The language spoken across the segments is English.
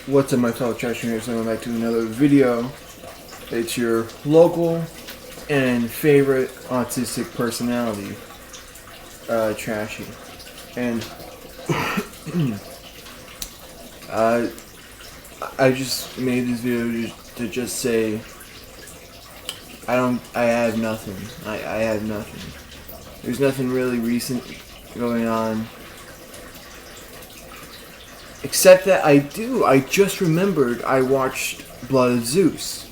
What's up, my fellow trash here? So welcome back to another video. It's your local and favorite autistic personality, Trashy. And I just made this video to just say I have nothing. I have nothing. There's nothing really recent going on. Except that I just remembered I watched Blood of Zeus.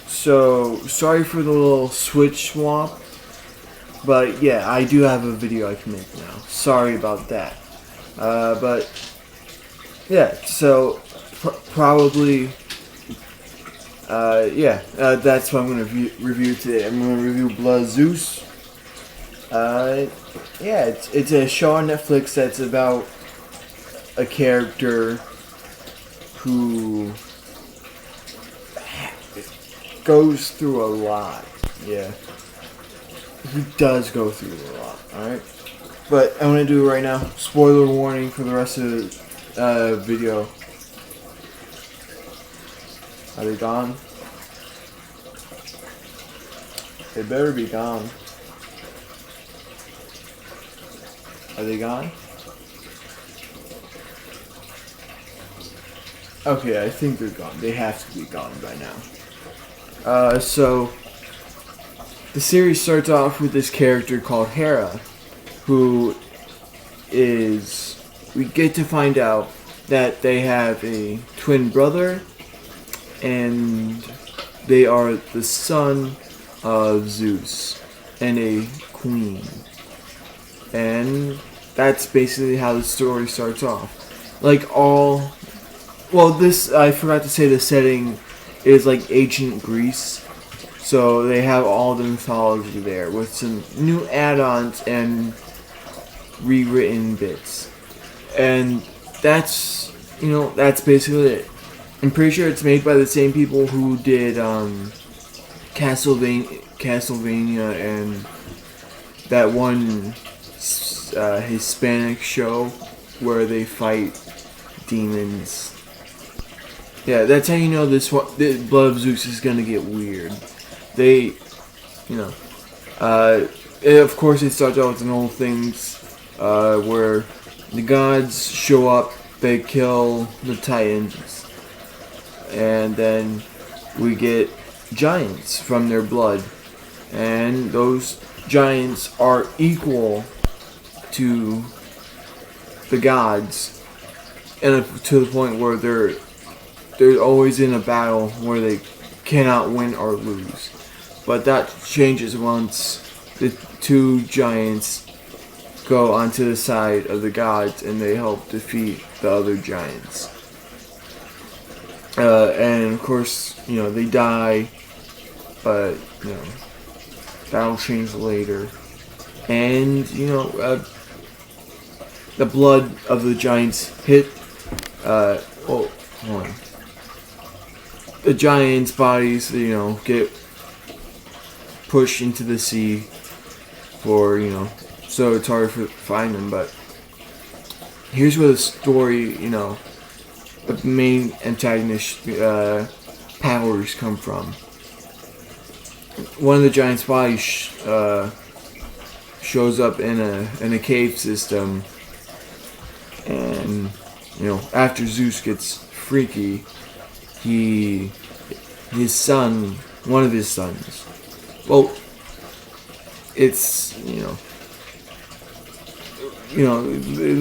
So, sorry for the little switch swap. But yeah, I do have a video I can make now. Sorry about that. But yeah, so probably that's what I'm going to review today. I'm going to review Blood of Zeus. It's a show on Netflix that's about a character who goes through a lot. Yeah. He does go through a lot, alright? But I'm going to do it right now. Spoiler warning for the rest of the video. Are they gone? They better be gone. Are they gone? Okay, I think they're gone. They have to be gone by now. So the series starts off with this character called Hera, who is, we get to find out that they have a twin brother, and they are the son of Zeus and a queen. And that's basically how the story starts off. This, I forgot to say, the setting is like ancient Greece. So they have all the mythology there with some new add-ons and rewritten bits. And that's basically it. I'm pretty sure it's made by the same people who did Castlevania and that one Hispanic show where they fight demons. Yeah, that's how you know this Blood of Zeus is gonna get weird. Of course it starts out with an old things, where the gods show up, they kill the Titans, and then we get giants from their blood, and those giants are equal to the gods, and to the point where they're always in a battle where they cannot win or lose. But that changes once the two giants go onto the side of the gods and they help defeat the other giants. And of course, they die, but that'll change later. And the blood of the giants hit. Hold on. The giants' bodies, get pushed into the sea so it's hard to find them. But here's where the story, the main antagonist powers come from. One of the giants' bodies shows up in a cave system, and after Zeus gets freaky, one of his sons, it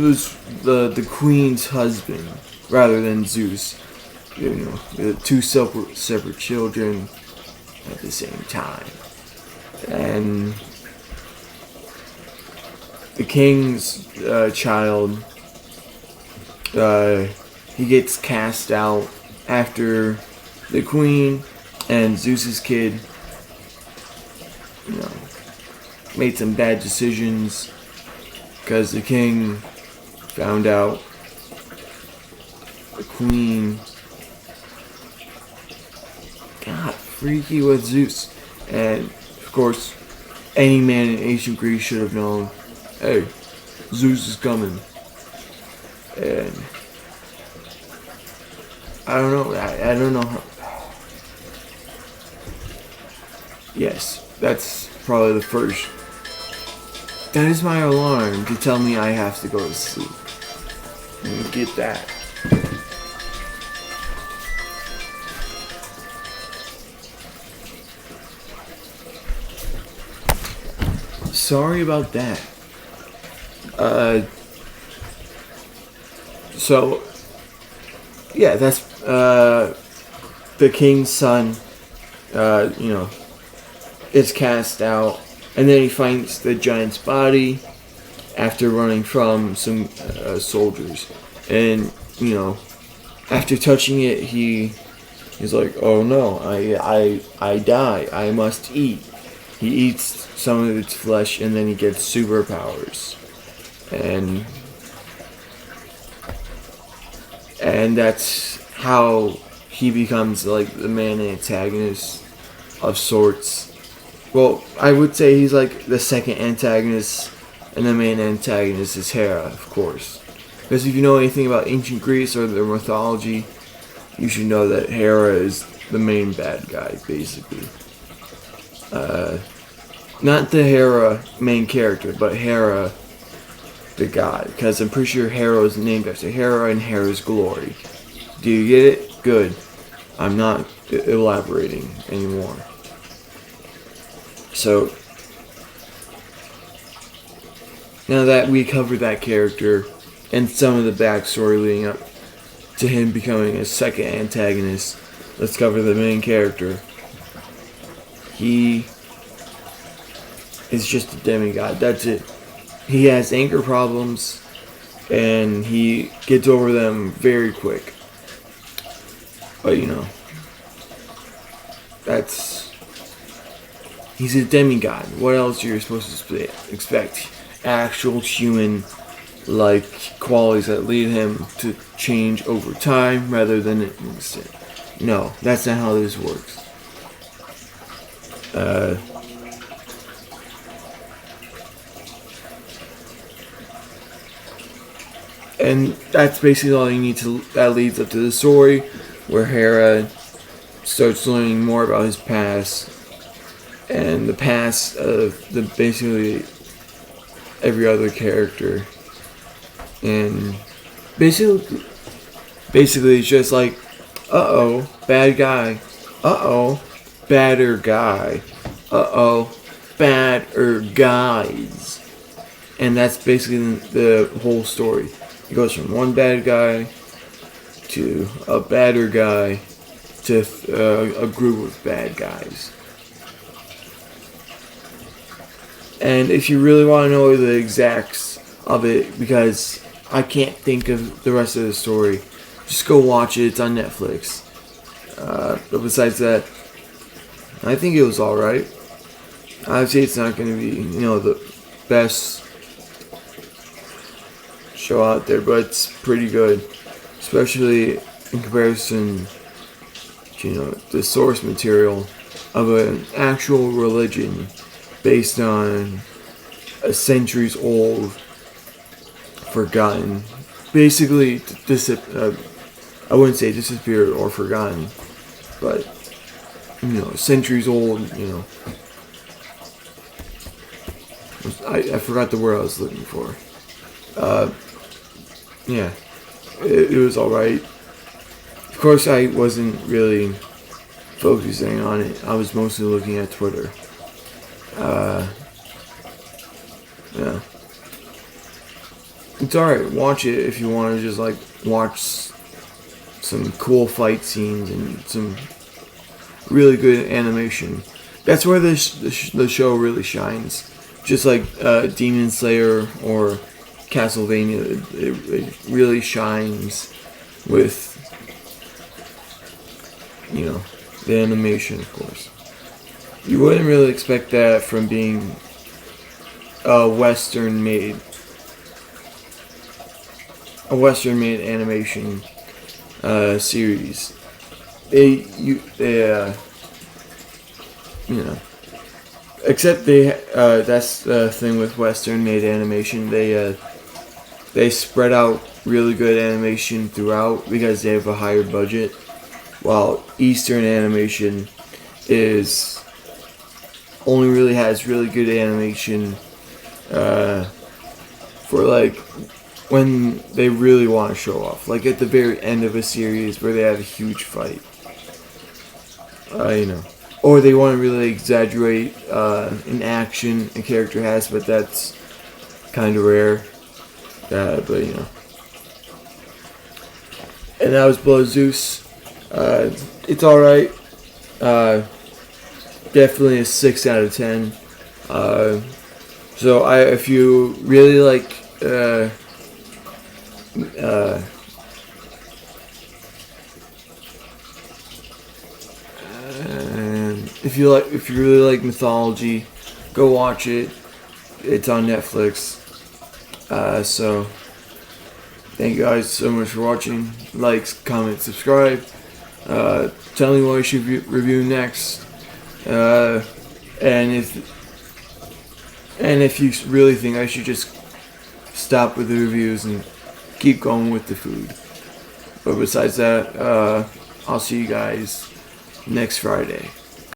was the queen's husband rather than Zeus. The two separate children at the same time, and the king's child, he gets cast out after the queen and Zeus's kid made some bad decisions, because the king found out the queen got freaky with Zeus. And of course, any man in ancient Greece should have known, hey, Zeus is coming. And I don't know. I don't know how. Yes, that's probably the first. That is my alarm to tell me I have to go to sleep. Let me get that. Sorry about that. So, yeah, that's, the king's son, is cast out, and then he finds the giant's body after running from some soldiers, and after touching it, he's like, oh no, I die, I must eat. He eats some of its flesh, and then he gets superpowers, and that's how he becomes like the main antagonist of sorts. Well, I would say he's like the second antagonist, and the main antagonist is Hera, of course. Because if you know anything about ancient Greece or their mythology, you should know that Hera is the main bad guy, basically. Not the Hera main character, but Hera the god. Because I'm pretty sure Hera is named after Hera and Hera's glory. Do you get it? Good. I'm not elaborating anymore. So, now that we covered that character and some of the backstory leading up to him becoming a second antagonist, let's cover the main character. He is just a demigod. That's it. He has anger problems, and he gets over them very quick. But he's a demigod. What else are you supposed to expect? Actual human-like qualities that lead him to change over time rather than an instant. No, that's not how this works. And that's basically all you need to. That leads up to the story, where Hera starts learning more about his past, and the past of basically every other character, and basically it's just like, uh-oh, bad guy, uh-oh, badder guy, uh-oh, badder guys, and that's basically the whole story. It goes from one bad guy to a badder guy to a group of bad guys. And if you really want to know the exacts of it, because I can't think of the rest of the story, just go watch it. It's on Netflix. But besides that, I think it was alright. I'd say it's not going to be, the best show out there, but it's pretty good, especially in comparison to the source material of an actual religion based on a centuries old, forgotten, basically I wouldn't say disappeared or forgotten, but centuries old. I forgot the word I was looking for. Yeah, it was alright. Of course, I wasn't really focusing on it. I was mostly looking at Twitter. Yeah. It's alright. Watch it if you want to just watch some cool fight scenes and some really good animation. That's where the show really shines. Just like Demon Slayer or Castlevania, it really shines with, the animation, of course. You wouldn't really expect that from being a Western-made animation series. Except that's the thing with Western-made animation. They they spread out really good animation throughout because they have a higher budget, while Eastern animation is only really has really good animation for like when they really want to show off, like at the very end of a series where they have a huge fight, or they want to really exaggerate an action a character has, but that's kind of rare. But and that was Blood of Zeus. It's alright. Definitely a 6 out of 10. So if you really like if you really like mythology, go watch it. It's on Netflix. So thank you guys so much for watching. Likes, comment, subscribe. Tell me what I should review next. And if you really think I should just stop with the reviews and keep going with the food. But besides that, I'll see you guys next Friday.